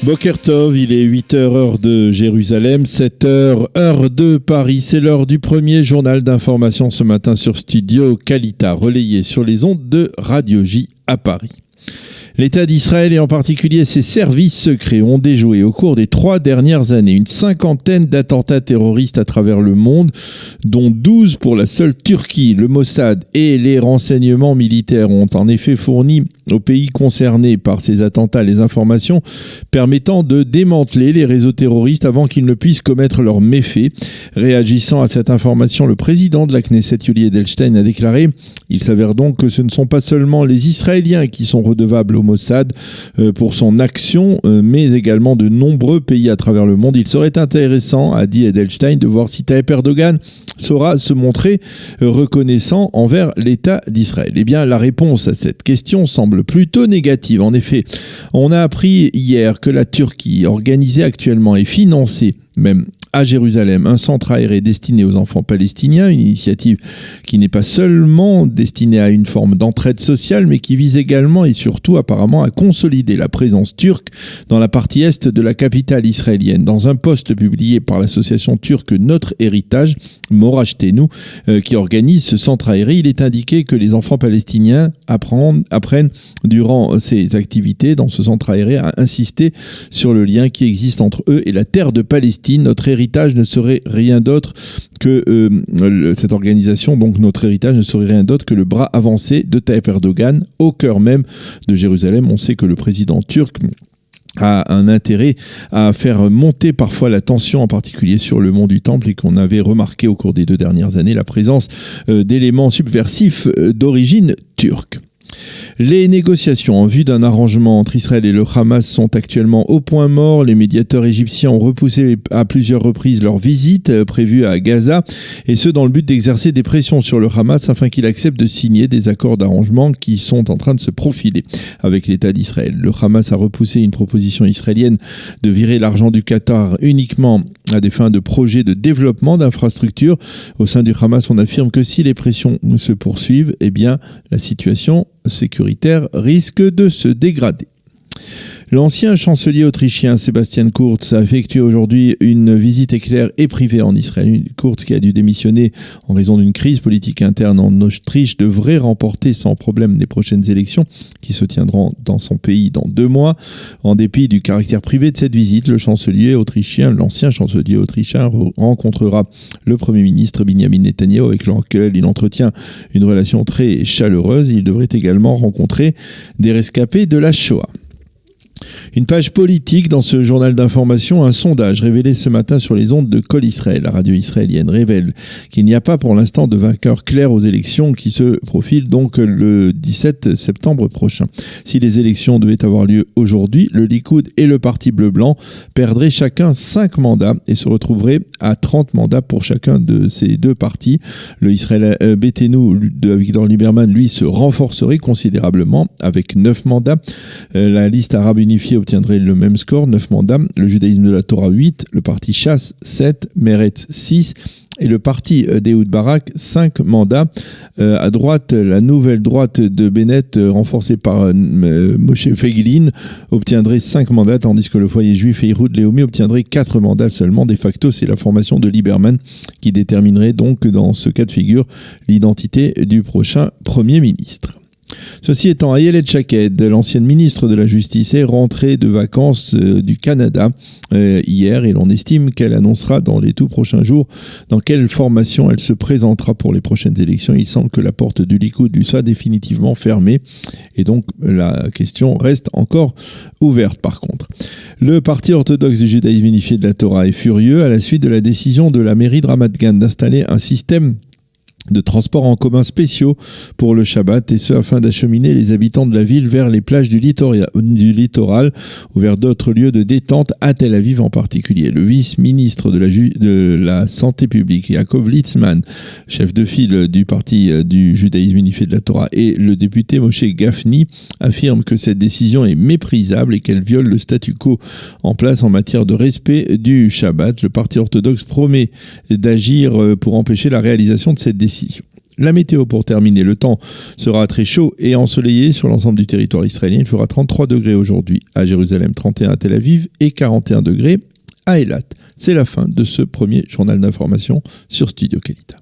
Boker Tov, il est 8h heure de Jérusalem, 7h heure de Paris. C'est l'heure du premier journal d'information ce matin sur Studio Kalita, relayé sur les ondes de Radio J à Paris. L'État d'Israël et en particulier ses services secrets ont déjoué au cours des 3 dernières années une 50aine d'attentats terroristes à travers le monde, dont 12 pour la seule Turquie. Le Mossad et les renseignements militaires ont en effet fourni aux pays concernés par ces attentats les informations permettant de démanteler les réseaux terroristes avant qu'ils ne puissent commettre leurs méfaits. Réagissant à cette information, le président de la Knesset, Yuli Edelstein, a déclaré « Il s'avère donc que ce ne sont pas seulement les Israéliens qui sont redevables au Mossad pour son action, mais également de nombreux pays à travers le monde. Il serait intéressant, a dit Edelstein, de voir si Tayyip Erdogan saura se montrer reconnaissant envers l'État d'Israël. » Eh bien, la réponse à cette question semble plutôt négative. En effet, on a appris hier que la Turquie organisait actuellement et finançait même à Jérusalem un centre aéré destiné aux enfants palestiniens, une initiative qui n'est pas seulement destinée à une forme d'entraide sociale, mais qui vise également et surtout apparemment à consolider la présence turque dans la partie est de la capitale israélienne. Dans un post publié par l'association turque Notre Héritage, Morachtenu, qui organise ce centre aéré, il est indiqué que les enfants palestiniens apprennent durant ces activités dans ce centre aéré à insister sur le lien qui existe entre eux et la terre de Palestine. Notre héritage ne serait rien d'autre que cette organisation, donc Notre Héritage, ne serait rien d'autre que le bras avancé de Tayyip Erdogan au cœur même de Jérusalem. On sait que le président turc a un intérêt à faire monter parfois la tension, en particulier sur le mont du Temple, et qu'on avait remarqué au cours des 2 dernières années la présence d'éléments subversifs d'origine turque. Les négociations en vue d'un arrangement entre Israël et le Hamas sont actuellement au point mort. Les médiateurs égyptiens ont repoussé à plusieurs reprises leur visite prévue à Gaza, et ce dans le but d'exercer des pressions sur le Hamas afin qu'il accepte de signer des accords d'arrangement qui sont en train de se profiler avec l'État d'Israël. Le Hamas a repoussé une proposition israélienne de virer l'argent du Qatar uniquement à des fins de projets de développement d'infrastructures. Au sein du Hamas, on affirme que si les pressions se poursuivent, eh bien, la situation sécuritaire risque de se dégrader. L'ancien chancelier autrichien Sebastian Kurz a effectué aujourd'hui une visite éclair et privée en Israël. Kurz, qui a dû démissionner en raison d'une crise politique interne en Autriche, devrait remporter sans problème les prochaines élections qui se tiendront dans son pays dans 2 mois. En dépit du caractère privé de cette visite, l'ancien chancelier autrichien rencontrera le Premier ministre Benjamin Netanyahu, avec lequel il entretient une relation très chaleureuse. Il devrait également rencontrer des rescapés de la Shoah. Une page politique dans ce journal d'information, un sondage révélé ce matin sur les ondes de Kol Israël, la radio israélienne, révèle qu'il n'y a pas pour l'instant de vainqueur clair aux élections qui se profilent donc le 17 septembre prochain. Si les élections devaient avoir lieu aujourd'hui, le Likoud et le Parti bleu-blanc perdraient chacun 5 mandats et se retrouveraient à 30 mandats pour chacun de ces 2 partis. Le Israël Beitenu de Avigdor Lieberman, lui, se renforcerait considérablement avec 9 mandats. La liste arabe unifié obtiendrait le même score, 9 mandats. Le judaïsme de la Torah, 8. Le parti Chasse, 7. Meretz, 6. Et le parti d'Ehud Barak, 5 mandats. À droite, la nouvelle droite de Bennett, renforcée par Moshe Feiglin, obtiendrait 5 mandats, tandis que le foyer juif Ehud Leumi obtiendrait 4 mandats seulement. De facto, c'est la formation de Lieberman qui déterminerait donc, dans ce cas de figure, l'identité du prochain Premier ministre. Ceci étant, Ayelet Shaked, l'ancienne ministre de la Justice, est rentrée de vacances du Canada hier, et l'on estime qu'elle annoncera dans les tout prochains jours dans quelle formation elle se présentera pour les prochaines élections. Il semble que la porte du Likoud lui soit définitivement fermée, et donc la question reste encore ouverte par contre. Le parti orthodoxe du judaïsme unifié de la Torah est furieux à la suite de la décision de la mairie de Ramat Gan d'installer un système de transports en commun spéciaux pour le Shabbat, et ce afin d'acheminer les habitants de la ville vers les plages du littoral ou vers d'autres lieux de détente, à Tel Aviv en particulier. Le vice-ministre de la Santé publique, Yaakov Litzman, chef de file du parti du judaïsme unifié de la Torah, et le député Moshe Gafni affirment que cette décision est méprisable et qu'elle viole le statu quo en place en matière de respect du Shabbat. Le parti orthodoxe promet d'agir pour empêcher la réalisation de cette décision. La météo pour terminer, le temps sera très chaud et ensoleillé sur l'ensemble du territoire israélien. Il fera 33 degrés aujourd'hui à Jérusalem, 31 à Tel Aviv et 41 degrés à Eilat. C'est la fin de ce premier journal d'information sur Studio Kalita.